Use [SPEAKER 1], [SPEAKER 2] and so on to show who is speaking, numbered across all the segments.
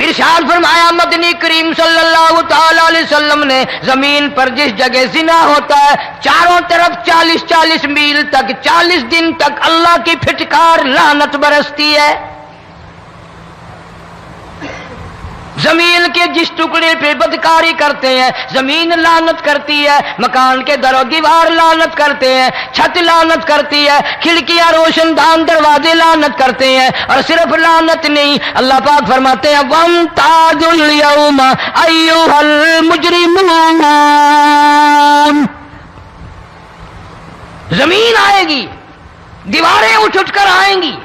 [SPEAKER 1] ارشاد فرمایا مدنی کریم صلی اللہ تعالی علیہ وسلم نے زمین پر جس جگہ زنا ہوتا ہے چاروں طرف 40 میل تک 40 دن تک اللہ کی پھٹکار لعنت برستی ہے. زمین کے جس ٹکڑے پہ بدکاری کرتے ہیں زمین لعنت کرتی ہے، مکان کے در و دیوار لعنت کرتے ہیں، چھت لعنت کرتی ہے، کھڑکیاں روشن دان دروازے لعنت کرتے ہیں. اور صرف لعنت نہیں، اللہ پاک فرماتے ہیں وَامْتَازُوا الْيَوْمَ أَيُّهَا الْمُجْرِمُونَ. زمین آئے گی، دیواریں اٹھ کر آئیں گی،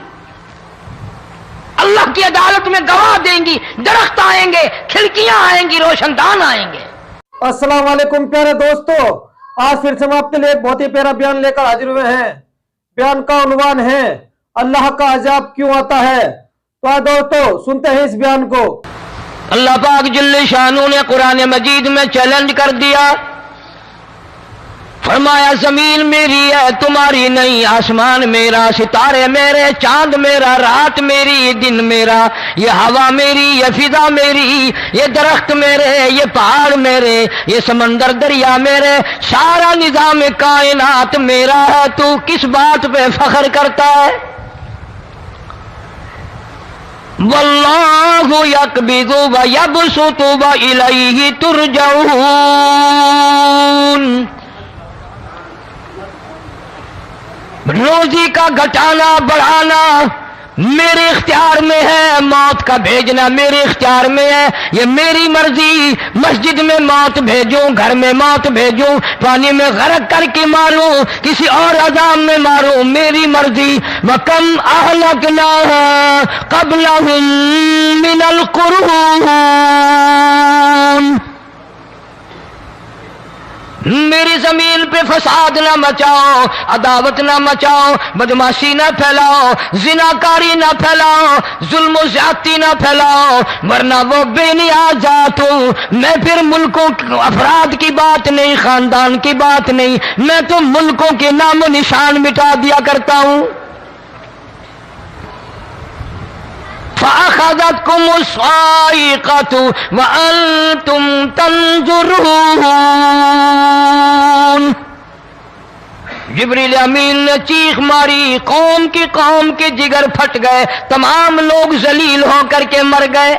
[SPEAKER 1] اللہ کی عدالت میں گواہ دیں گی، درخت آئیں گے، کھڑکیاں آئیں گی، روشن دان آئیں گے.
[SPEAKER 2] السلام علیکم پیارے دوستو، آج پھر سے ہم آپ کے لیے ایک بہت ہی پیارا بیان لے کر حاضر ہوئے ہیں. بیان کا عنوان ہے اللہ کا عذاب کیوں آتا ہے. تو آج دوستو سنتے ہیں اس بیان کو.
[SPEAKER 1] اللہ پاک جل شانہ نے قرآن مجید میں چیلنج کر دیا، فرمایا زمین میری ہے تمہاری نہیں، آسمان میرا، ستارے میرے، چاند میرا، رات میری، دن میرا، یہ ہوا میری، یہ فضا میری، یہ درخت میرے، یہ پہاڑ میرے، یہ سمندر دریا میرے، سارا نظام کائنات میرا ہے. تو کس بات پہ فخر کرتا ہے؟ واللہ یقبض ویبسط والیہ ترجعون. روزی کا گھٹانا بڑھانا میرے اختیار میں ہے، موت کا بھیجنا میرے اختیار میں ہے، یہ میری مرضی. مسجد میں موت بھیجوں، گھر میں موت بھیجوں، پانی میں غرق کر کے ماروں، کسی اور عذاب میں ماروں، میری مرضی. وَكَمْ أَهْلَكْنَا قَبْلَهُمْ مِنَ الْقُرُونِ. میری زمین پہ فساد نہ مچاؤ، عداوت نہ مچاؤ، بدماشی نہ پھیلاؤ، زناکاری نہ پھیلاؤ، ظلم و زیادتی نہ پھیلاؤ، ورنہ وہ بے نیاز ذات ہوں. میں پھر ملکوں افراد کی بات نہیں، خاندان کی بات نہیں، میں تو ملکوں کے نام و نشان مٹا دیا کرتا ہوں. فَأَخَذَتْكُمُ الصَّاعِقَةُ وَأَنْتُمْ تَنْظُرُونَ. جبریل امین نے چیخ ماری، قوم کے جگر پھٹ گئے، تمام لوگ ذلیل ہو کر کے مر گئے.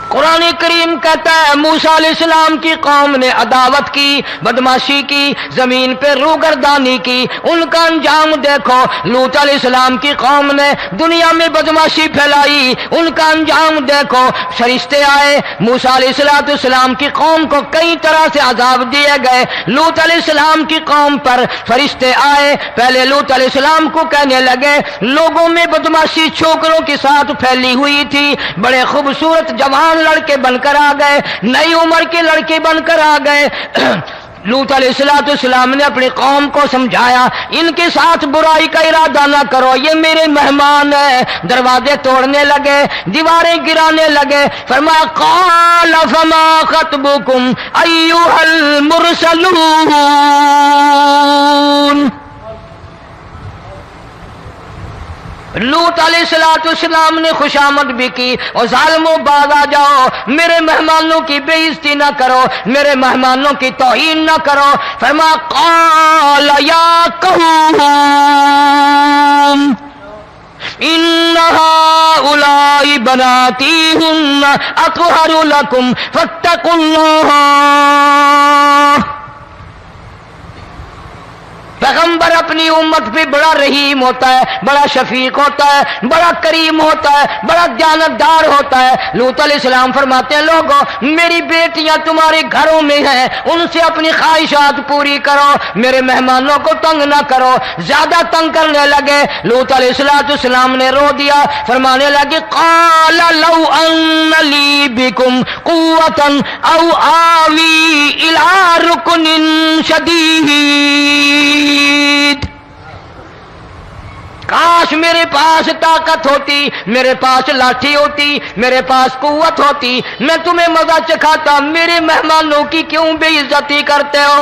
[SPEAKER 1] قرآن کریم کہتا ہے موسیٰ علیہ السلام کی قوم نے عداوت کی، بدماشی کی، زمین پہ روگردانی کی. ان کا انجام دیکھو. لوط علیہ السلام کی قوم نے دنیا میں بدماشی پھیلائی، ان کا انجام دیکھو. فرشتے آئے، موسیٰ علیہ السلام کی قوم کو کئی طرح سے عذاب دیے گئے. لوط علیہ السلام کی قوم پر فرشتے آئے، پہلے لوط علیہ السلام کو کہنے لگے لوگوں میں بدماشی چھوکروں کے ساتھ پھیلی ہوئی تھی، بڑے خوبصورت جوان لڑکے بن کر آ گئے، نئی عمر کے لڑکے بن کر آ گئے. لوط علیہ السلام نے اپنی قوم کو سمجھایا ان کے ساتھ برائی کا ارادہ نہ کرو، یہ میرے مہمان ہیں. دروازے توڑنے لگے، دیواریں گرانے لگے. فرمایا قال فما خطبکم ایھا المرسلون. لوط علیہ السلام نے خوشامد بھی کی، اور ظالموں باز آ جاؤ، میرے مہمانوں کی بے عزتی نہ کرو، میرے مہمانوں کی توہین نہ کرو. فرمایا قال یا قوم ان هؤلاء بناتی ہن اطہر لکم فاتقوا اللہ. پیغمبر اپنی امت پہ بڑا رحیم ہوتا ہے، بڑا شفیق ہوتا ہے، بڑا کریم ہوتا ہے، بڑا دیانتدار ہوتا ہے. لوط علیہ السلام فرماتے ہیں لوگوں میری بیٹیاں تمہارے گھروں میں ہیں، ان سے اپنی خواہشات پوری کرو، میرے مہمانوں کو تنگ نہ کرو. زیادہ تنگ کرنے لگے. لوط علیہ السلام نے رو دیا، فرمانے لگے قال لو ان لی بکم قوۃ او آوی الی رکن شدید. کاش میرے پاس طاقت ہوتی، میرے پاس لاٹھی ہوتی، میرے پاس قوت ہوتی، میں تمہیں مزہ چکھاتا. میرے مہمانوں کی کیوں بے عزتی کرتے ہو؟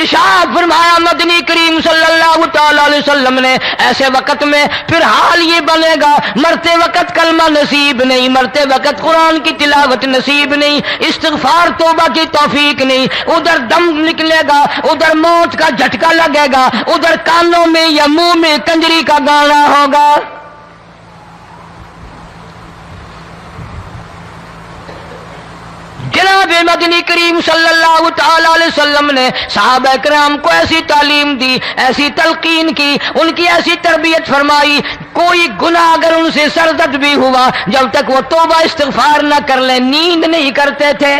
[SPEAKER 1] ارشاد فرمایا مدنی کریم صلی اللہ تعالی علیہ وسلم نے ایسے وقت میں پھر حال یہ بنے گا، مرتے وقت کلمہ نصیب نہیں، مرتے وقت قرآن کی تلاوت نصیب نہیں، استغفار توبہ کی توفیق نہیں، ادھر دم نکلے گا، ادھر موت کا جھٹکا لگے گا، ادھر کانوں میں یا منہ میں کنجری کا گانا ہوگا۔ جناب مدنی کریم صلی اللہ تعالی علیہ وسلم نے صحابہ کرام کو ایسی تعلیم دی، ایسی تلقین کی، ان کی ایسی تربیت فرمائی، کوئی گناہ اگر ان سے سرزد بھی ہوا جب تک وہ توبہ استغفار نہ کر لیں نیند نہیں کرتے تھے۔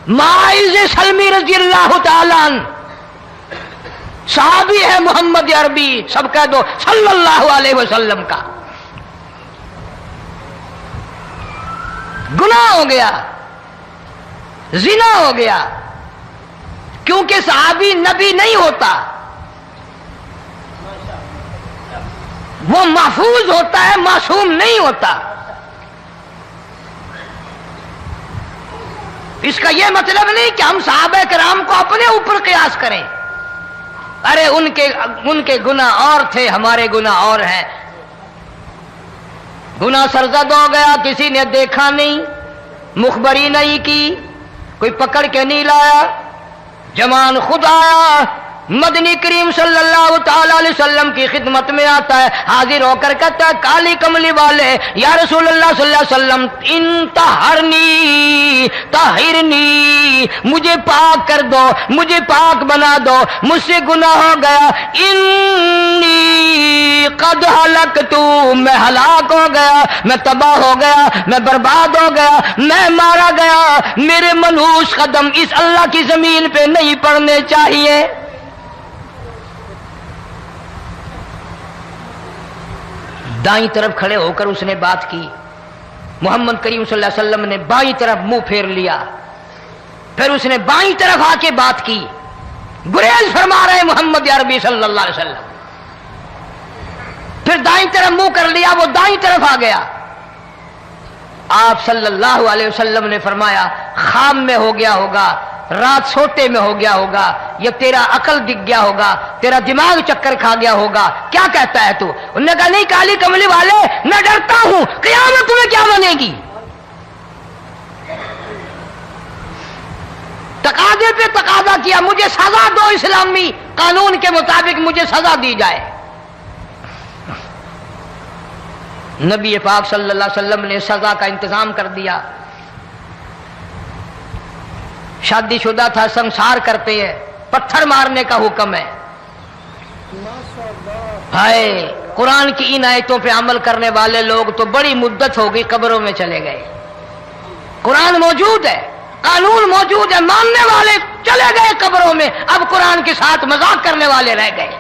[SPEAKER 1] معاذ سلمی رضی اللہ تعالی عنہ صحابی ہے محمد عربی، سب کہہ دو صلی اللہ علیہ وسلم کا، گناہ ہو گیا، زنا ہو گیا، کیونکہ صحابی نبی نہیں ہوتا، وہ محفوظ ہوتا ہے، معصوم نہیں ہوتا۔ اس کا یہ مطلب نہیں کہ ہم صحابہ کرام کو اپنے اوپر قیاس کریں، ارے ان کے گناہ اور تھے، ہمارے گناہ اور ہیں۔ گناہ سرزد ہو گیا، کسی نے دیکھا نہیں، مخبری نہیں کی، کوئی پکڑ کے نہیں لایا، جمان خود آیا، مدنی کریم صلی اللہ تعالی علیہ وسلم کی خدمت میں آتا ہے، حاضر ہو کر کہتا ہے کالی کملی والے یا رسول اللہ صلی اللہ علیہ وسلم انطہرنی طہرنی، مجھے پاک کر دو، مجھے پاک بنا دو، مجھ سے گناہ ہو گیا، انی قد ہلکت، میں ہلاک ہو گیا، میں تباہ ہو گیا، میں برباد ہو گیا، میں مارا گیا، میرے منحوس قدم اس اللہ کی زمین پہ نہیں پڑنے چاہیے۔ دائیں طرف کھڑے ہو کر اس نے بات کی، محمد کریم صلی اللہ علیہ وسلم نے بائیں طرف منہ پھیر لیا، پھر اس نے بائیں طرف آ کے بات کی، گریز فرما رہے محمد عربی صلی اللہ علیہ وسلم، پھر دائیں طرف منہ کر لیا، وہ دائیں طرف آ گیا۔ آپ صلی اللہ علیہ وسلم نے فرمایا خام میں ہو گیا ہوگا، رات سوتے میں ہو گیا ہوگا، یا تیرا عقل دکھ گیا ہوگا، تیرا دماغ چکر کھا گیا ہوگا، کیا کہتا ہے تو؟ انہوں نے کہا نہیں کالی کملی والے، میں ڈرتا ہوں قیامت میں کیا بنے گی، تقاضے پہ تقاضا کیا، مجھے سزا دو، اسلامی قانون کے مطابق مجھے سزا دی جائے۔ نبی پاک صلی اللہ علیہ وسلم نے سزا کا انتظام کر دیا۔ شادی شدہ تھا، سنسار کرتے ہیں، پتھر مارنے کا حکم ہے۔ ہائے قرآن کی ان آیتوں پہ عمل کرنے والے لوگ تو بڑی مدت ہو گئی قبروں میں چلے گئے۔ قرآن موجود ہے، قانون موجود ہے، ماننے والے چلے گئے قبروں میں، اب قرآن کے ساتھ مذاق کرنے والے رہ گئے۔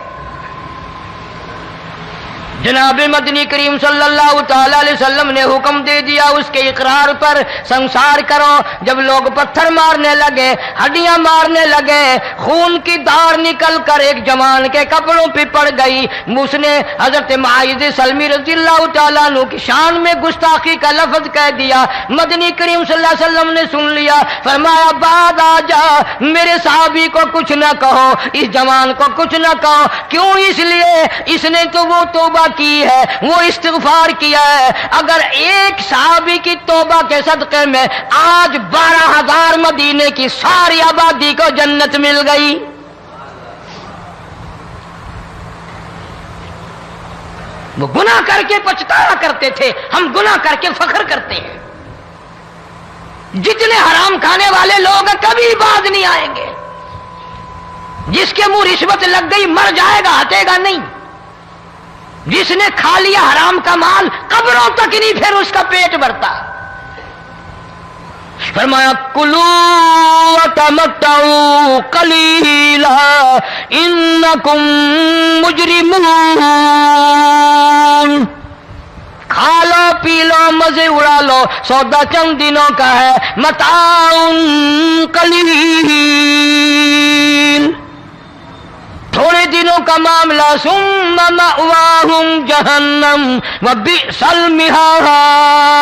[SPEAKER 1] جناب مدنی کریم صلی اللہ تعالی علیہ وسلم نے حکم دے دیا اس کے اقرار پر سنسار کرو۔ جب لوگ پتھر مارنے لگے، ہڈیاں مارنے لگے، خون کی دھار نکل کر ایک جوان کے کپڑوں پہ پڑ گئی، اس نے حضرت معاذ سلمی رضی اللہ تعالیٰ عنہ کی شان میں گستاخی کا لفظ کہہ دیا۔ مدنی کریم صلی اللہ علیہ وسلم نے سن لیا، فرمایا بعد آ جا، میرے صحابی کو کچھ نہ کہو، اس جوان کو کچھ نہ کہو۔ کیوں؟ اس لیے اس نے تو وہ توبہ کی ہے، وہ استغفار کیا ہے۔ اگر ایک صحابی کی توبہ کے صدقے میں آج 12,000 مدینے کی ساری آبادی کو جنت مل گئی۔ وہ گناہ کر کے پچھتایا کرتے تھے، ہم گناہ کر کے فخر کرتے ہیں۔ جتنے حرام کھانے والے لوگ کبھی باز نہیں آئیں گے۔ جس کے منہ رشوت لگ گئی مر جائے گا، ہٹے گا نہیں۔ جس نے کھا لیا حرام کا مال قبروں تک نہیں پھر اس کا پیٹ بھرتا۔ فرمایا کلوا وتمتعوا قلیلا انکم مجرمون، کھا لو پی لو مزے اڑا لو، سودا چند دنوں کا ہے، متاع قلیل، تھوڑے دنوں کا معاملہ، ثم مأواہم جہنم وبئس المہاد،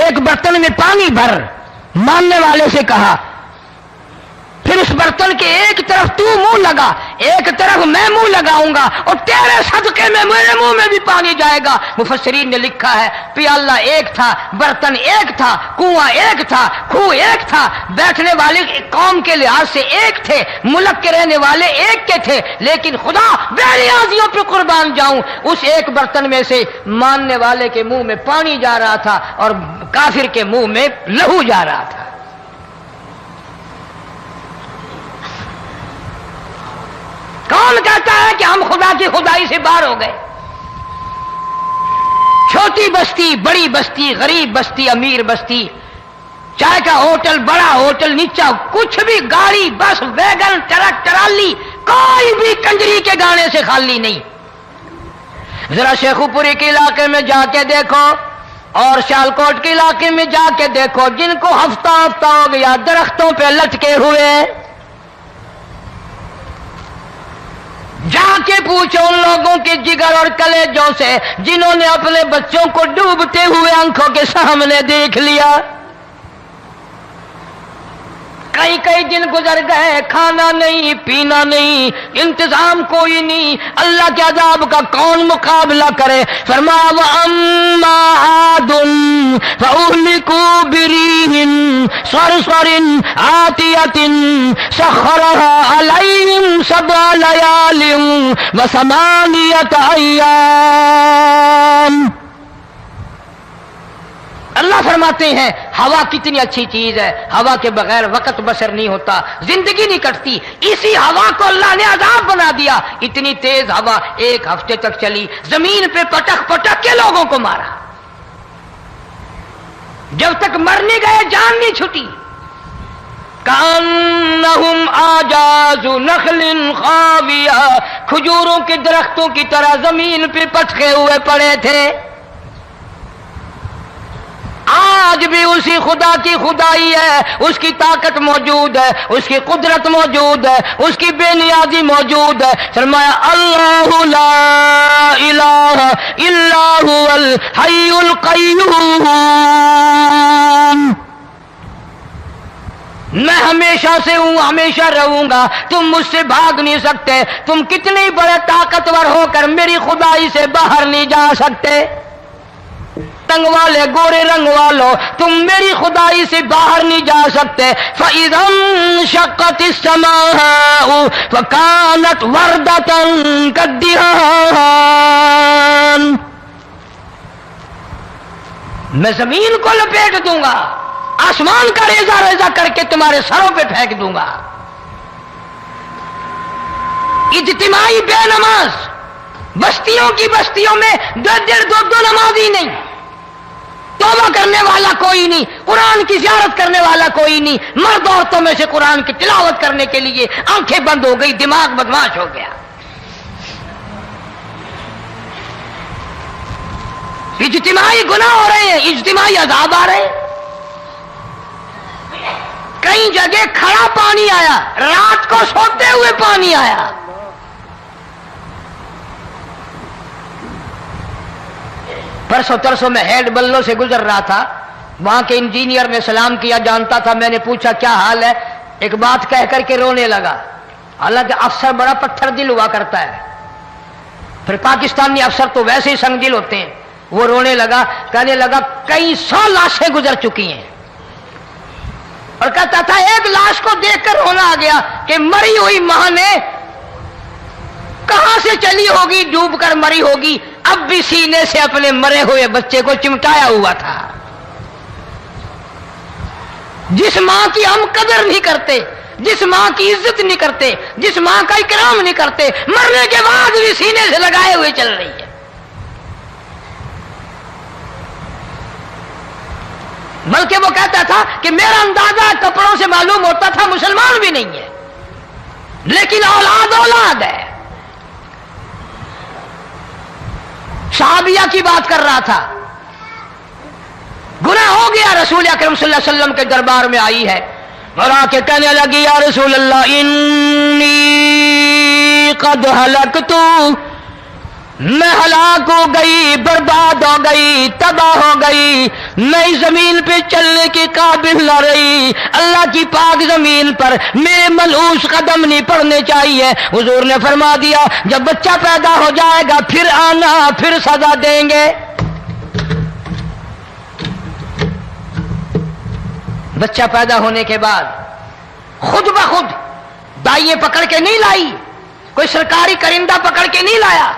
[SPEAKER 1] ایک برتن میں پانی بھر، ماننے والے سے کہا، پھر اس برتن کے ایک طرف تو منہ لگا، ایک طرف میں منہ لگاؤں گا، اور تیرے صدقے میں میرے منہ میں بھی پانی جائے گا۔ مفسرین نے لکھا ہے پیالہ ایک تھا، برتن ایک تھا، کنواں ایک تھا، کھوہ ایک تھا، بیٹھنے والے قوم کے لحاظ سے ایک تھے، ملک کے رہنے والے ایک کے تھے، لیکن خدا بے نیازیوں پہ قربان جاؤں، اس ایک برتن میں سے ماننے والے کے منہ میں پانی جا رہا تھا اور کافر کے منہ میں لہو جا رہا تھا۔ کون کہتا ہے کہ ہم خدا کی خدائی سے باہر ہو گئے؟ چھوٹی بستی، بڑی بستی، غریب بستی، امیر بستی، چائے کا ہوٹل، بڑا ہوٹل، نیچا، کچھ بھی، گاڑی، بس، ویگن، ٹرک، ٹرالی، کوئی بھی کنجری کے گانے سے خالی نہیں۔ ذرا شیخو پوری کے علاقے میں جا کے دیکھو اور سیالکوٹ کے علاقے میں جا کے دیکھو، جن کو ہفتہ ہفتہ ہو گیا درختوں پہ لٹکے ہوئے، جا کے پوچھو ان لوگوں کے جگر اور کلیجوں سے جنہوں نے اپنے بچوں کو ڈوبتے ہوئے آنکھوں کے سامنے دیکھ لیا۔ کئی کئی دن گزر گئے، کھانا نہیں، پینا نہیں، انتظام کوئی نہیں، اللہ کے عذاب کا کون مقابلہ کرے؟ فرمایا وَأَمَّا عَادٌ فَأُهْلِكُوا بِرِيحٍ صَرْصَرٍ عَاتِيَةٍ سَخَّرَهَا عَلَيْهِمْ 7 لَيَالٍ و8 أَيَّامٍ۔ اللہ فرماتے ہیں ہوا کتنی اچھی چیز ہے، ہوا کے بغیر وقت بسر نہیں ہوتا، زندگی نہیں کٹتی، اسی ہوا کو اللہ نے عذاب بنا دیا۔ اتنی تیز ہوا 1 ہفتے تک چلی، زمین پہ پٹک پٹک کے لوگوں کو مارا، جب تک مر نہیں گئے جان نہیں چھٹی۔ کأنہم اعجاز نخل خاویہ، کھجوروں کے درختوں کی طرح زمین پہ پٹکے ہوئے پڑے تھے۔ آج بھی اسی خدا کی خدائی ہے، اس کی طاقت موجود ہے، اس کی قدرت موجود ہے، اس کی بے نیازی موجود ہے۔ فرمایا اللہ لا الہ الا هو الحی القیوم، میں ہمیشہ سے ہوں، ہمیشہ رہوں گا، تم مجھ سے بھاگ نہیں سکتے، تم کتنے بڑے طاقتور ہو کر میری خدائی سے باہر نہیں جا سکتے۔ رنگ والے، گورے رنگ والو، تم میری خدائی سے باہر نہیں جا سکتے۔ فَإِذَا انشَقَّتِ السَّمَاءُ فَكَانَتْ وَرْدَةً كَالدِّهَانِ، میں زمین کو لپیٹ دوں گا، آسمان کا ریزہ ریزہ کر کے تمہارے سروں پہ پھینک دوں گا۔ اجتماعی بے نماز، بستیوں کی بستیوں میں 2 نمازی نہیں، توبہ کرنے والا کوئی نہیں، قرآن کی زیارت کرنے والا کوئی نہیں، مرد عورتوں میں سے قرآن کی تلاوت کرنے کے لیے آنکھیں بند ہو گئی، دماغ بدماش ہو گیا۔ اجتماعی گناہ ہو رہے ہیں، اجتماعی عذاب آ رہے ہیں۔ کئی جگہ کھڑا پانی آیا، رات کو سوتے ہوئے پانی آیا۔ پرسوں ترسوں میں ہیڈ بلوں سے گزر رہا تھا، وہاں کے انجینئر نے سلام کیا، جانتا تھا، میں نے پوچھا کیا حال ہے، ایک بات کہہ کر کے رونے لگا، حالانکہ افسر بڑا پتھر دل ہوا کرتا ہے، پھر پاکستانی افسر تو ویسے ہی سنگ دل ہوتے ہیں۔ وہ رونے لگا، کہنے لگا کئی 100 لاشیں گزر چکی ہیں، اور کہتا تھا ایک لاش کو دیکھ کر رونا آ گیا کہ مری ہوئی ماں نے کہاں سے چلی ہوگی، ڈوب کر مری ہوگی، اب بھی سینے سے اپنے مرے ہوئے بچے کو چمٹایا ہوا تھا۔ جس ماں کی ہم قدر نہیں کرتے، جس ماں کی عزت نہیں کرتے، جس ماں کا اکرام نہیں کرتے، مرنے کے بعد بھی سینے سے لگائے ہوئے چل رہی ہے۔ بلکہ وہ کہتا تھا کہ میرا اندازہ کپڑوں سے معلوم ہوتا تھا مسلمان بھی نہیں ہے، لیکن اولاد اولاد ہے۔ صحابیہ کی بات کر رہا تھا، گناہ ہو گیا، رسول اکرم صلی اللہ علیہ وسلم کے دربار میں آئی ہے اور آ کے کہنے لگی یا رسول اللہ انی قد ہلکت، میں ہلاک ہو گئی، برباد ہو گئی، تباہ ہو گئی، میں اس زمین پہ چلنے کے قابل نہ رہی، اللہ کی پاک زمین پر میرے ملعوس قدم نہیں پڑنے چاہیے۔ حضور نے فرما دیا جب بچہ پیدا ہو جائے گا پھر آنا، پھر سزا دیں گے۔ بچہ پیدا ہونے کے بعد خود بخود دائیں پکڑ کے نہیں لائی، کوئی سرکاری کرندہ پکڑ کے نہیں لایا،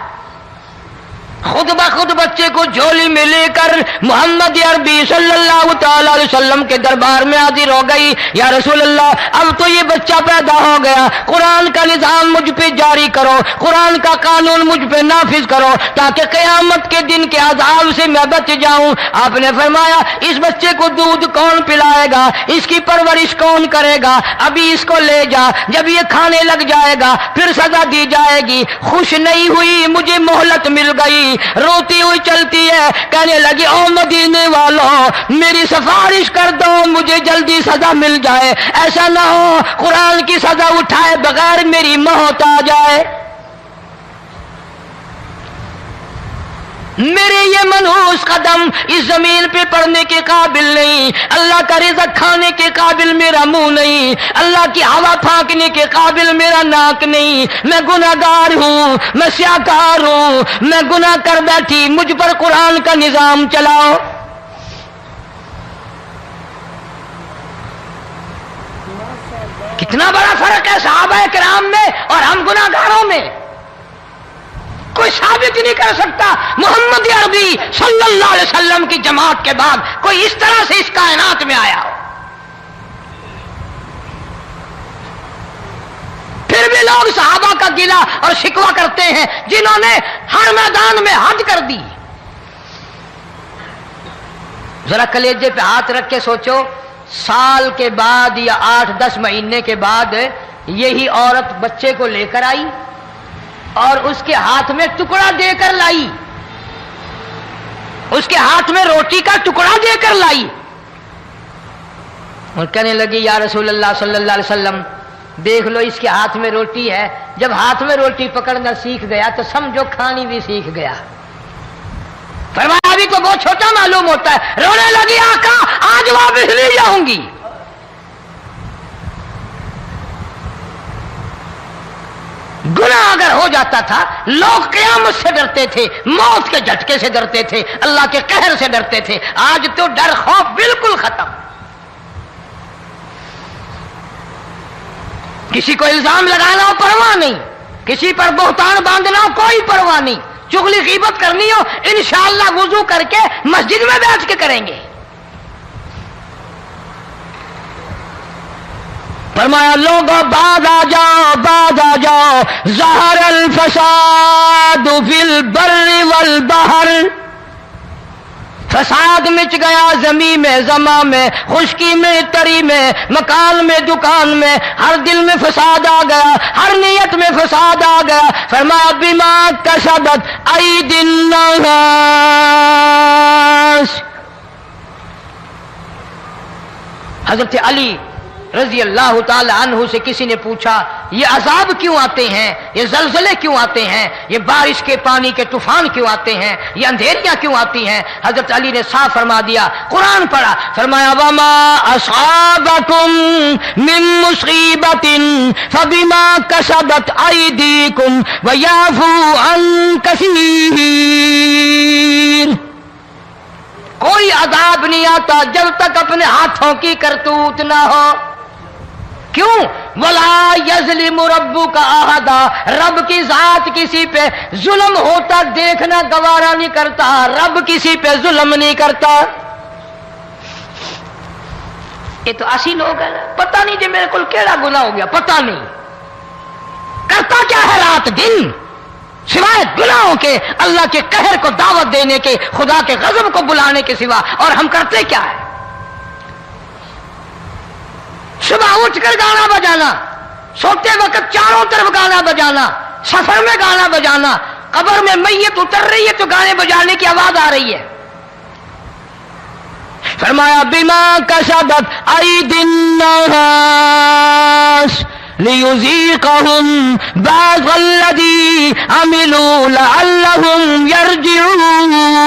[SPEAKER 1] خود بخود بچے کو جھولی میں لے کر محمد عربی صلی اللہ تعالی علیہ وسلم کے دربار میں حاضر ہو گئی۔ یا رسول اللہ اب تو یہ بچہ پیدا ہو گیا، قرآن کا نظام مجھ پہ جاری کرو، قرآن کا قانون مجھ پہ نافذ کرو تاکہ قیامت کے دن کے عذاب سے میں بچ جاؤں۔ آپ نے فرمایا اس بچے کو دودھ کون پلائے گا، اس کی پرورش کون کرے گا، ابھی اس کو لے جا، جب یہ کھانے لگ جائے گا پھر سزا دی جائے گی۔ خوش نہیں ہوئی، مجھے مہلت مل گئی، روتی ہوئی چلتی ہے، کہنے لگی او مدینے والوں میری سفارش کر دو مجھے جلدی سزا مل جائے، ایسا نہ ہو قرآن کی سزا اٹھائے بغیر میری موت آ جائے۔ میرے یہ منحوس قدم اس زمین پہ پڑنے کے قابل نہیں، اللہ کا رزق کھانے کے قابل میرا منہ نہیں، اللہ کی ہوا پھانکنے کے قابل میرا ناک نہیں، میں گناہگار ہوں، میں سیاکار ہوں، میں گناہ کر بیٹھی، مجھ پر قرآن کا نظام چلاؤ۔ کتنا بڑا فرق ہے صحابہ کرام میں اور ہم گناہگاروں میں، کوئی ثابت نہیں کر سکتا محمد عربی صلی اللہ علیہ وسلم کی جماعت کے بعد کوئی اس طرح سے اس کائنات میں آیا ہو۔ پھر بھی لوگ صحابہ کا گلہ اور شکوہ کرتے ہیں جنہوں نے ہر میدان میں حد کر دی۔ ذرا کلیجے پہ ہاتھ رکھ کے سوچو، سال کے بعد یا 8-10 مہینے کے بعد یہی عورت بچے کو لے کر آئی اور اس کے ہاتھ میں ٹکڑا دے کر لائی، اس کے ہاتھ میں روٹی کا ٹکڑا دے کر لائی اور کہنے لگی یا رسول اللہ صلی اللہ علیہ وسلم دیکھ لو اس کے ہاتھ میں روٹی ہے، جب ہاتھ میں روٹی پکڑنا سیکھ گیا تو سمجھو کھانی بھی سیکھ گیا۔ فرمایا ابھی تو بہت چھوٹا معلوم ہوتا ہے، رونے لگی آقا آج واپس لے جاؤں گی۔ گناہ اگر ہو جاتا تھا لوگ قیامت سے ڈرتے تھے، موت کے جھٹکے سے ڈرتے تھے، اللہ کے قہر سے ڈرتے تھے، آج تو ڈر خوف بالکل ختم۔ کسی کو الزام لگانا ہو پرواہ نہیں، کسی پر بہتان باندھنا ہو کوئی پرواہ نہیں، چغلی غیبت کرنی ہو انشاءاللہ وضو کر کے مسجد میں بیٹھ کے کریں گے۔ فرمایا لوگوں بعد آ جاؤ، بعد آ جاؤ، ظہر الفساد فی البر والبحر، فساد مچ گیا زمین میں، زماں میں، خشکی میں، تری میں، مکان میں، دکان میں، ہر دل میں فساد آ گیا، ہر نیت میں فساد آ گیا۔ فرمایا بما کسبت ایدی الناس، حضرت علی رضی اللہ تعالی عنہ سے کسی نے پوچھا یہ عذاب کیوں آتے ہیں، یہ زلزلے کیوں آتے ہیں، یہ بارش کے پانی کے طوفان کیوں آتے ہیں، یہ اندھیریاں کیوں آتی ہیں؟ حضرت علی نے صاف فرما دیا، قرآن پڑھا، فرمایا وما اصابکم من مصیبت فبما کسبت ایدیکم ویعفو عن کثیر، کوئی عذاب نہیں آتا جب تک اپنے ہاتھوں کی کرتوت نہ ہو۔ کیوں؟ وَلَا يَظْلِمُ رَبُّكَ أَحَدًا، رب کی ذات کسی پہ ظلم ہوتا دیکھنا گوارا نہیں کرتا، رب کسی پہ ظلم نہیں کرتا۔ یہ تو ایسی لوگ ہیں پتہ نہیں جی میرے کو کیڑا گناہ ہو گیا، پتہ نہیں کرتا کیا ہے رات دن سوائے گناہوں کے، اللہ کے قہر کو دعوت دینے کے، خدا کے غضب کو بلانے کے سوا، اور ہم کرتے کیا ہے؟ صبح اٹھ کر گانا بجانا، سوتے وقت چاروں طرف گانا بجانا، سفر میں گانا بجانا، قبر میں میت اتر رہی ہے تو گانے بجانے کی آواز آ رہی ہے۔ فرمایا بما کسبت ایدی الناس لیذیقہم بعض الذی عملوا لعلہم یرجعون،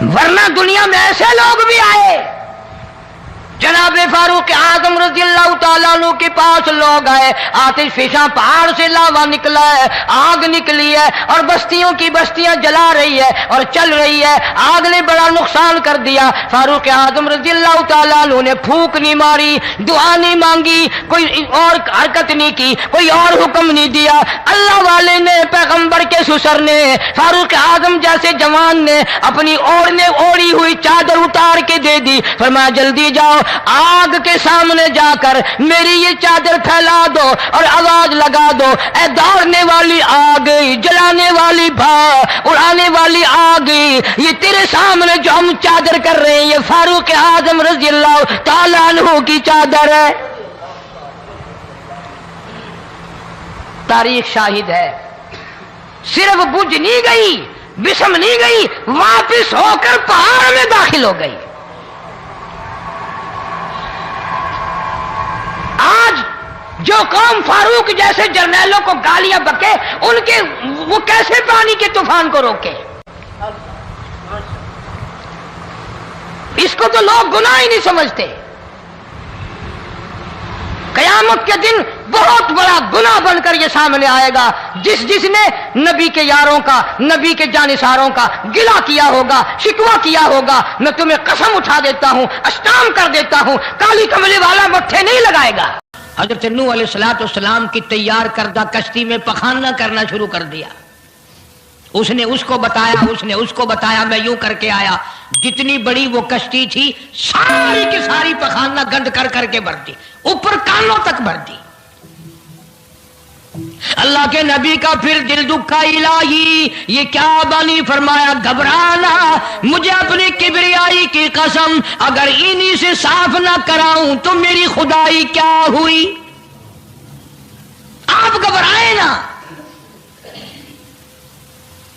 [SPEAKER 1] ورنہ دنیا میں ایسے لوگ بھی آئے، جناب فاروق اعظم رضی اللہ تعالیٰ عنہ کے پاس لوگ آئے، آتش فشاں پہاڑ سے لاوا نکلا ہے، آگ نکلی ہے اور بستیوں کی بستیاں جلا رہی ہے اور چل رہی ہے، آگ نے بڑا نقصان کر دیا۔ فاروق اعظم رضی اللہ تعالیٰ عنہ نے پھونک نہیں ماری، دعا نہیں مانگی، کوئی اور حرکت نہیں کی، کوئی اور حکم نہیں دیا۔ اللہ والے نے، پیغمبر کے سسر نے، فاروق اعظم جیسے جوان نے اپنی اوڑھی ہوئی چادر اتار کے دے دی، فرمایا جلدی جاؤ، آگ کے سامنے جا کر میری یہ چادر پھیلا دو اور آواز لگا دو، اے دوڑنے والی آگ، جلانے والی اڑانے والی آگ، یہ تیرے سامنے جو ہم چادر کر رہے ہیں یہ فاروق اعظم رضی اللہ تعالیٰ عنہ کی چادر ہے۔ تاریخ شاہد ہے، صرف بجھ نہیں گئی، بسم نہیں گئی، واپس ہو کر پہاڑ میں داخل ہو گئی۔ آج جو قوم فاروق جیسے جرنیلوں کو گالیاں بکے، ان کے وہ کیسے پانی کے طوفان کو روکے؟ اس کو تو لوگ گناہ ہی نہیں سمجھتے۔ قیامت کے دن بہت بڑا گناہ بن کر یہ سامنے آئے گا، جس نے نبی کے یاروں کا، نبی کے جانثاروں کا گلہ کیا ہوگا، شکوہ کیا ہوگا، میں تمہیں قسم اٹھا دیتا ہوں، اشتام کر دیتا ہوں، کالی کملی والا مٹھے نہیں لگائے گا۔ حضرت نوح علیہ السلام کی تیار کردہ کشتی میں پخانہ کرنا شروع کر دیا۔ اس نے اس کو بتایا، اس نے اس کو بتایا، میں یوں کر کے آیا۔ جتنی بڑی وہ کشتی تھی ساری کی ساری پخانہ گند کر کر کے بھر دی، اوپر کانوں تک بھر دی۔ اللہ کے نبی کا پھر دل دکھا، الہی یہ کیا بنی؟ فرمایا گھبرانا، مجھے اپنی کبریائی کی قسم اگر انہی سے صاف نہ کراؤں تو میری خدائی کیا ہوئی؟ آپ گھبرائے نا۔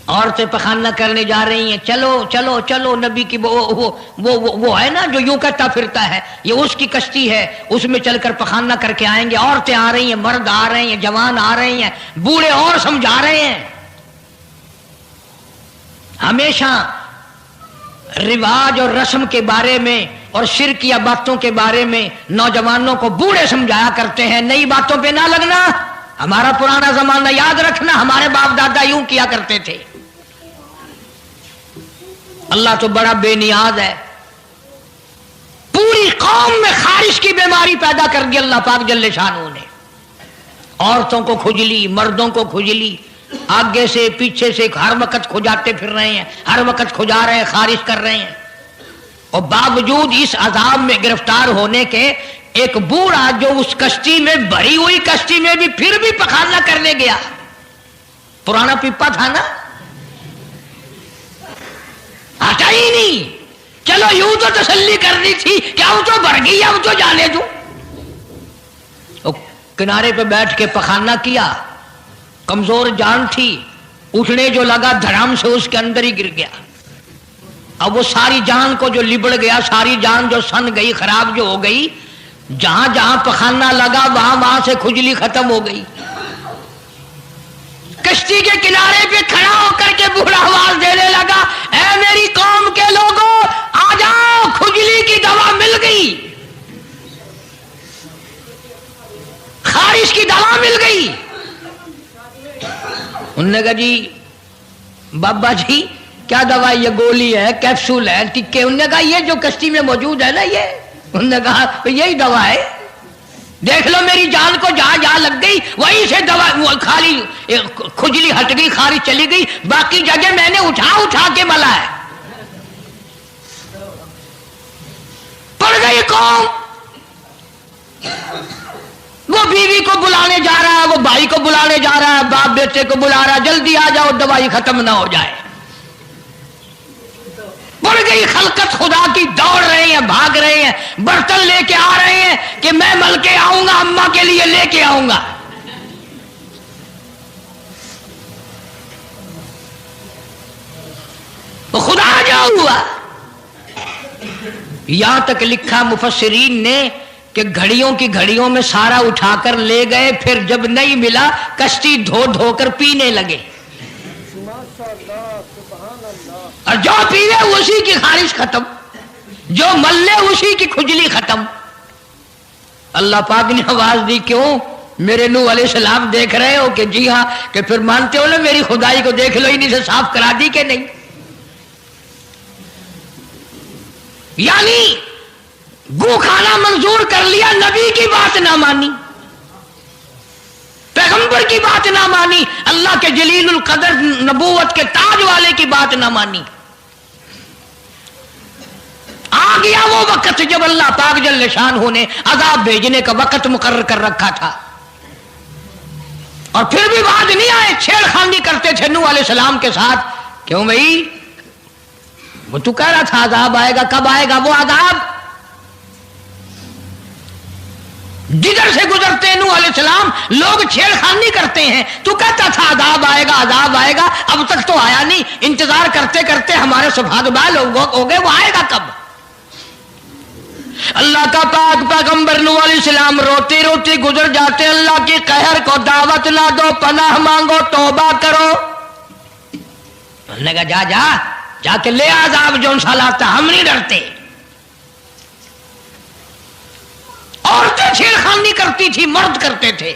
[SPEAKER 1] عورتیں پخانہ کرنے جا رہی ہیں، چلو چلو چلو، نبی کی وہ ہے نا جو یوں کرتا پھرتا ہے، یہ اس کی کشتی ہے، اس میں چل کر پخانہ کر کے آئیں گے۔ عورتیں آ رہی ہیں، مرد آ رہے ہیں، جوان آ رہے ہیں، بوڑھے اور سمجھا رہے ہیں۔ ہمیشہ رواج اور رسم کے بارے میں اور شرکیہ باتوں کے بارے میں نوجوانوں کو بوڑھے سمجھایا کرتے ہیں، نئی باتوں پہ نہ لگنا، ہمارا پرانا زمانہ یاد رکھنا، ہمارے باپ دادا یوں کیا کرتے تھے۔ اللہ تو بڑا بے نیاز ہے، پوری قوم میں خارش کی بیماری پیدا کر دی اللہ پاک جل شانہ نے۔ عورتوں کو کھجلی، مردوں کو کھجلی، آگے سے پیچھے سے ہر وقت کھجاتے پھر رہے ہیں، ہر وقت کھجا رہے ہیں، خارش کر رہے ہیں۔ اور باوجود اس عذاب میں گرفتار ہونے کے ایک بوڑھا جو اس کشتی میں، بھری ہوئی کشتی میں بھی پھر بھی پخانہ کرنے گیا، پرانا پیپا تھا نا، ہٹا ہی نہیں۔ چلو یوں تو تسلی کرنی تھی کہ اب تو بھر گئی، اب تو جانے دوں۔ کنارے پہ بیٹھ کے پخانہ کیا، کمزور جان تھی، اٹھنے جو لگا دھڑام سے اس کے اندر ہی گر گیا۔ اب وہ ساری جان کو جو لبڑ گیا، ساری جان جو سن گئی، خراب جو ہو گئی، جہاں جہاں پخانہ لگا وہاں سے کھجلی ختم ہو گئی۔ کشتی کے کنارے پہ کھڑا ہو کر کے بوڑھا آواز دینے لگا، اے میری قوم کے لوگوں آ جاؤ، کھجلی کی دوا مل گئی، خارش کی دوا مل گئی۔ انہوں نے کہا جی بابا جی کیا دوا؟ یہ گولی ہے، کیپسول ہے، ٹکے؟ انہوں نے کہا یہ جو کشتی میں موجود ہے نا، یہ انہوں نے کہا یہی دوا ہے، دیکھ لو میری جان کو جہاں جہاں لگ گئی وہیں سے دوا، خالی کھجلی ہٹ گئی، خارش چلی گئی، باقی جگہ میں نے اٹھا اٹھا کے ملا ہے۔ پڑ گئی قوم، وہ بیوی کو بلانے جا رہا ہے، وہ بھائی کو بلانے جا رہا ہے، باپ بیٹے کو بلا رہا ہے، جلدی آ جاؤ دوائی ختم نہ ہو جائے۔ پڑ گئی خلقت خدا کی، دوڑ رہے ہیں، بھاگ رہے ہیں، برتن لے کے آ رہے ہیں کہ میں مل کے آؤں گا، اماں کے لیے لے کے آؤں گا۔ تو خدا جا ہوا۔ یہاں تک لکھا مفسرین نے کہ گھڑیوں کی گھڑیوں میں سارا اٹھا کر لے گئے، پھر جب نہیں ملا کشتی دھو دھو کر پینے لگے۔ اور جو پیوے اسی کی خارش ختم، جو ملے اسی کی کھجلی ختم۔ اللہ پاک نے آواز دی، کیوں میرے نوح علیہ السلام دیکھ رہے ہو؟ کہ جی ہاں۔ کہ پھر مانتے ہو نا میری خدائی کو، دیکھ لو انہیں سے صاف کرا دی کہ نہیں؟ یعنی گو کھانا منظور کر لیا، نبی کی بات نہ مانی، پیغمبر کی بات نہ مانی، اللہ کے جلیل القدر نبوت کے تاج والے کی بات نہ مانی۔ آ گیا وہ وقت جب اللہ پاک جل شانہ نے عذاب بھیجنے کا وقت مقرر کر رکھا تھا، اور پھر بھی باز نہیں آئے، چھیڑ خانی کرتے تھے نوح علیہ السلام کے ساتھ۔ کیوں بھائی؟ وہ تو کہہ رہا تھا عذاب آئے گا، کب آئے گا وہ عذاب؟ جدھر سے گزرتے ہیں نوح علیہ السلام لوگ چھیڑ خانی کرتے ہیں، تو کہتا تھا عذاب آئے گا، عذاب آئے گا، اب تک تو آیا نہیں، انتظار کرتے کرتے ہمارے صفحات بال ہو گئے، وہ آئے گا کب؟ اللہ کا پاک پیغمبر نوح علیہ السلام روتی روتی گزر جاتے، اللہ کی قہر کو دعوت نہ دو، پناہ مانگو، توبہ کرو۔ انہوں نے کہا جا کے لے عذاب جو سا لاتا، ہم نہیں ڈرتے۔ عورتیں چھیڑ خانی کرتی تھی، مرد کرتے تھے۔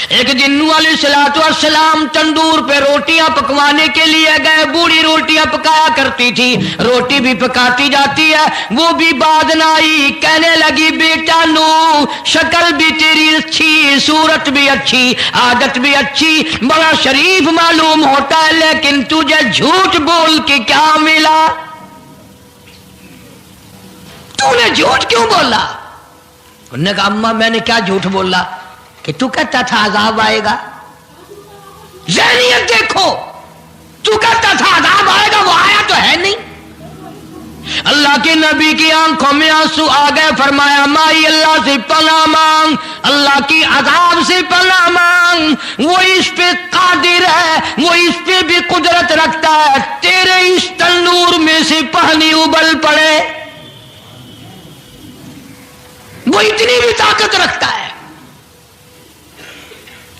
[SPEAKER 1] ایک دن نوح علیہ السلام تندور پہ روٹیاں پکوانے کے لیے گئے، بوڑھی روٹیاں پکایا کرتی تھی، روٹی بھی پکاتی جاتی ہے، وہ بھی بعد نہ آئی، کہنے لگی بیٹا نوح شکل بھی تیری اچھی، صورت بھی اچھی، عادت بھی اچھی، بڑا شریف معلوم ہوتا ہے، لیکن تجھے جھوٹ بول کے کیا ملا؟ تو نے جھوٹ کیوں بولا؟ انہوں نے کہا اماں میں نے کیا جھوٹ بولا؟ کہ تو کہتا تھا عذاب آئے گا۔ ذہنیت دیکھو، تو کہتا تھا عذاب آئے گا، وہ آیا تو ہے نہیں۔ اللہ کے نبی کی آنکھوں میں آنسو آ گئے، فرمایا مائی اللہ سے پناہ مانگ، اللہ کی عذاب سے پناہ مانگ، وہ اس پہ قادر ہے، وہ اس پہ بھی قدرت رکھتا ہے، تیرے اس تنور میں سے پانی ابل پڑے، وہ اتنی بھی طاقت رکھتا ہے۔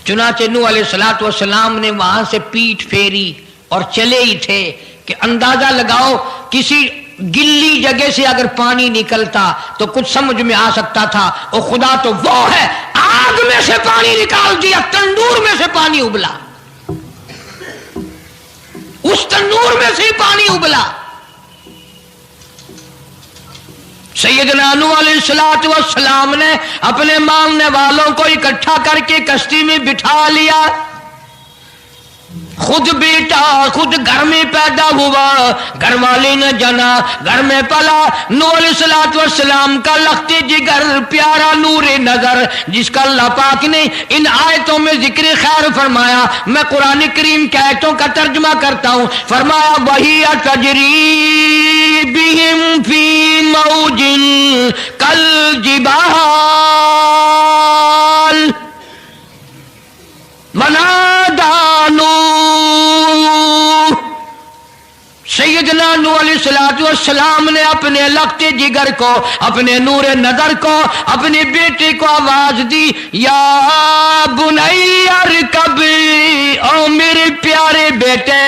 [SPEAKER 1] چنانچہ نوح علیہ السلام نے وہاں سے پیٹھ پھیری اور چلے ہی تھے کہ اندازہ لگاؤ کسی گلی جگہ سے اگر پانی نکلتا تو کچھ سمجھ میں آ سکتا تھا، اور خدا تو وہ ہے، آگ میں سے پانی نکال دیا، تندور میں سے پانی ابلا، اس تندور میں سے پانی ابلا۔ سیدنا نوح علیہ السلام نے اپنے ماننے والوں کو اکٹھا کر کے کشتی میں بٹھا لیا، خود بیٹا، خود گھر میں پیدا ہوا، گھر والی نے جنا، گھر میں پلا۔ نوح علیہ السلام کا لخت جگر، پیارا نور نظر، جس کا اللہ پاک نے ان آیتوں میں ذکر خیر فرمایا۔ میں قرآن کریم کی آیتوں کا ترجمہ کرتا ہوں۔ فرمایا وہی تجری بہم فی موج کالجبال ونادى نوح، سیدنا نوح علیہ السلام نے اپنے لخت جگر کو، اپنے نور نظر کو، اپنے بیٹے کو آواز دی، یا بنی ارکب، او میرے پیارے بیٹے،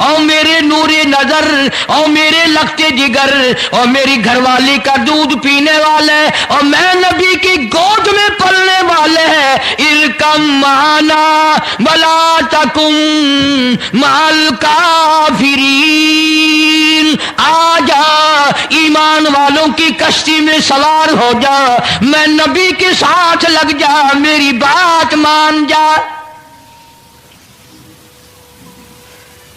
[SPEAKER 1] او میرے نور نظر، او میرے لخت جگر، او میری گھر والی کا دودھ پینے والے، اور میں نبی کی گود میں پلنے والے ہیں، ارکم معنا ولا تکن مع الکافرین، آ جا ایمان والوں کی کشتی میں سوار ہو جا، میں نبی کے ساتھ لگ جا، میری بات مان جا۔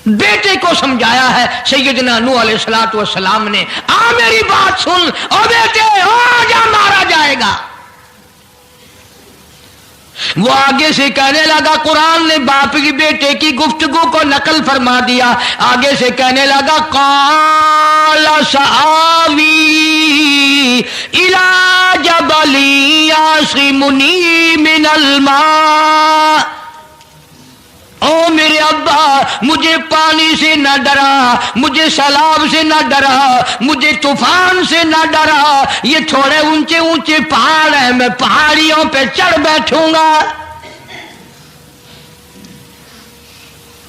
[SPEAKER 1] بیٹے کو سمجھایا ہے سیدنا نوح علیہ السلام نے، آ میری بات سن، او بیٹے آ جا، مارا جائے گا۔ وہ آگے سے کہنے لگا، قرآن نے باپ کی بیٹے کی گفتگو کو نقل فرما دیا، آگے سے کہنے لگا قال سآوی الی جبل یعصمنی من الماء، او میرے ابا مجھے پانی سے نہ ڈرا، مجھے سیلاب سے نہ ڈرا، مجھے طوفان سے نہ ڈرا، یہ تھوڑے اونچے اونچے پہاڑ ہیں، میں پہاڑیوں پہ چڑھ بیٹھوں گا۔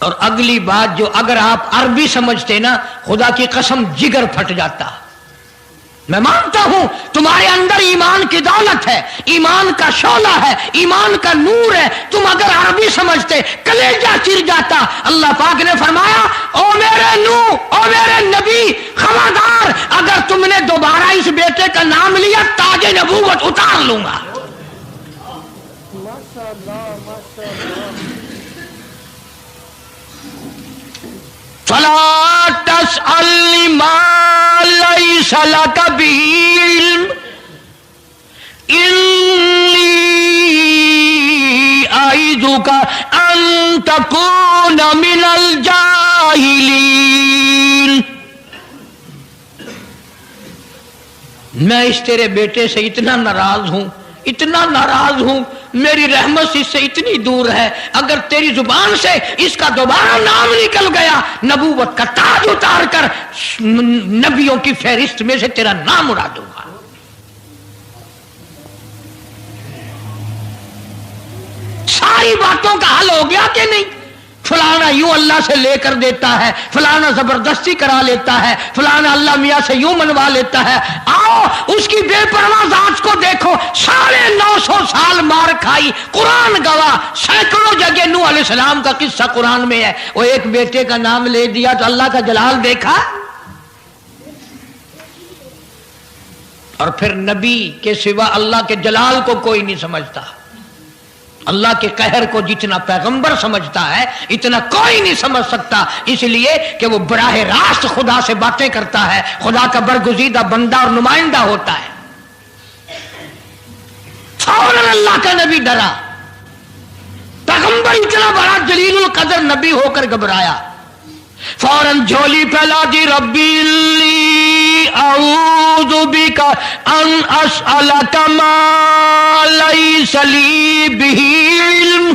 [SPEAKER 1] اور اگلی بات جو اگر آپ عربی سمجھتے نا خدا کی قسم جگر پھٹ جاتا. میں مانتا ہوں تمہارے اندر ایمان کی دولت ہے, ایمان کا شعلہ ہے, ایمان کا نور ہے. تم اگر عربی سمجھتے کلیجہ چر جاتا. اللہ پاک نے فرمایا او میرے نوح او میرے نبی خبردار, اگر تم نے دوبارہ اس بیٹے کا نام لیا تاج نبوت اتار لوں گا. فلا تسألنی ما لیس لک بہ علم انی اعیذک ان تکون من الجاہلین. میں اس تیرے بیٹے سے اتنا ناراض ہوں, اتنا ناراض ہوں, میری رحمت اس سے اتنی دور ہے, اگر تیری زبان سے اس کا دوبارہ نام نکل گیا نبوت کا تاج اتار کر نبیوں کی فہرست میں سے تیرا نام اڑا دوں گا. ساری باتوں کا حل ہو گیا کہ نہیں؟ فلانا یوں اللہ سے لے کر دیتا ہے, فلانا زبردستی کرا لیتا ہے, فلانا اللہ میاں سے یوں منوا لیتا ہے. آؤ اس کی بے پرواہ ذات کو دیکھو, 950 سال مار کھائی, قرآن گواہ, سینکڑوں جگہ نوح علیہ السلام کا قصہ قرآن میں ہے. وہ ایک بیٹے کا نام لے دیا تو اللہ کا جلال دیکھا. اور پھر نبی کے سوا اللہ کے جلال کو کوئی نہیں سمجھتا. اللہ کے قہر کو جتنا پیغمبر سمجھتا ہے اتنا کوئی نہیں سمجھ سکتا, اس لیے کہ وہ براہ راست خدا سے باتیں کرتا ہے, خدا کا برگزیدہ بندہ اور نمائندہ ہوتا ہے. فوراً اللہ کا نبی ڈرا, پیغمبر اتنا بڑا جلیل القدر نبی ہو کر گھبرایا, فوراً جھولی پھیلا دی, ربی لی اعوذ بک ان اسألک ما لیس لی بہ علم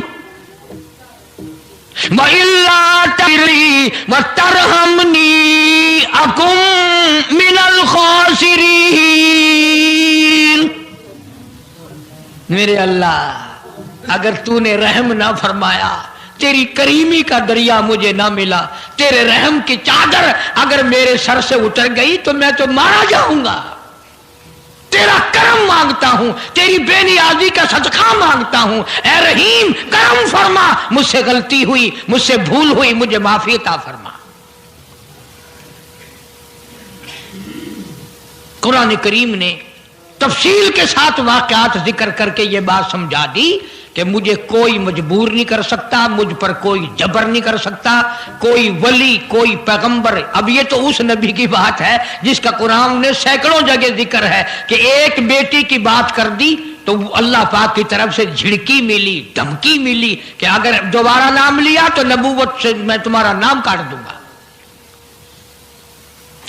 [SPEAKER 1] وإلا تغفر وترحمنی اکن من الخاسرین. میرے اللہ اگر تو نے رحم نہ فرمایا, تیری کریمی کا دریا مجھے نہ ملا, تیرے رحم کی چادر اگر میرے سر سے اتر گئی تو میں تو مارا جاؤں گا. تیرا کرم مانگتا ہوں, تیری بے نیازی کا صدقہ مانگتا ہوں. اے رحیم کرم فرما, مجھ سے غلطی ہوئی, مجھ سے بھول ہوئی, مجھے معافی عطا فرما. قرآن کریم نے تفصیل کے ساتھ واقعات ذکر کر کے یہ بات سمجھا دی کہ مجھے کوئی مجبور نہیں کر سکتا, مجھ پر کوئی جبر نہیں کر سکتا, کوئی ولی کوئی پیغمبر. اب یہ تو اس نبی کی بات ہے جس کا قرآن نے سینکڑوں جگہ ذکر ہے کہ ایک بیٹی کی بات کر دی تو اللہ پاک کی طرف سے جھڑکی ملی, دھمکی ملی کہ اگر دوبارہ نام لیا تو نبوت سے میں تمہارا نام کاٹ دوں گا.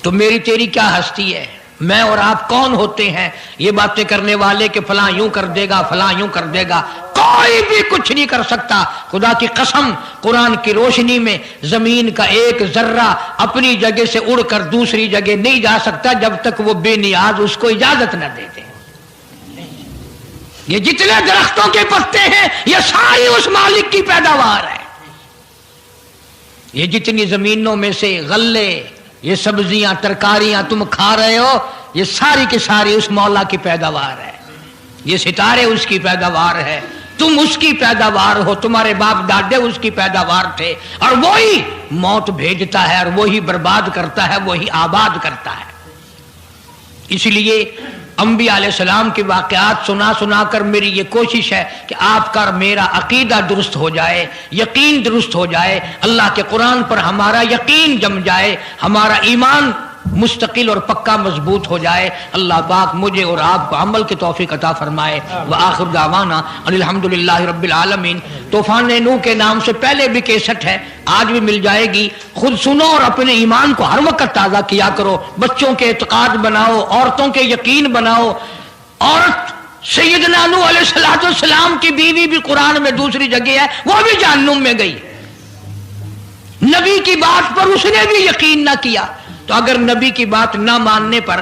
[SPEAKER 1] تو میری تیری کیا ہستی ہے؟ میں اور آپ کون ہوتے ہیں یہ باتیں کرنے والے کہ فلاں یوں کر دے گا, فلاں یوں کر دے گا؟ کوئی بھی کچھ نہیں کر سکتا. خدا کی قسم قرآن کی روشنی میں زمین کا ایک ذرہ اپنی جگہ سے اڑ کر دوسری جگہ نہیں جا سکتا جب تک وہ بے نیاز اس کو اجازت نہ دے دے. یہ جتنے درختوں کے پتے ہیں یہ ساری اس مالک کی پیداوار ہے. یہ جتنی زمینوں میں سے غلے, یہ سبزیاں ترکاریاں تم کھا رہے ہو, یہ ساری کی ساری اس مولا کی پیداوار ہے. یہ ستارے اس کی پیداوار ہے, تم اس کی پیداوار ہو, تمہارے باپ دادے اس کی پیداوار تھے, اور وہی موت بھیجتا ہے اور وہی برباد کرتا ہے, وہی آباد کرتا ہے. اس لیے انبیاء علیہ السلام کے واقعات سنا سنا کر میری یہ کوشش ہے کہ آپ کا میرا عقیدہ درست ہو جائے, یقین درست ہو جائے, اللہ کے قرآن پر ہمارا یقین جم جائے, ہمارا ایمان مستقل اور پکا مضبوط ہو جائے. اللہ پاک مجھے اور آپ کو عمل کی توفیق عطا فرمائے. وآخر دعوانا الحمدللہ رب العالمین. طوفان نوح کے نام سے پہلے بھی کیسٹ ہے, آج بھی مل جائے گی. خود سنو اور اپنے ایمان کو ہر وقت تازہ کیا کرو. بچوں کے اعتقاد بناؤ, عورتوں کے یقین بناؤ. عورت سیدنا نوح علیہ السلام کی بیوی بھی قرآن میں دوسری جگہ ہے, وہ بھی جہنم میں گئی. نبی کی بات پر اس نے بھی یقین نہ کیا. تو اگر نبی کی بات نہ ماننے پر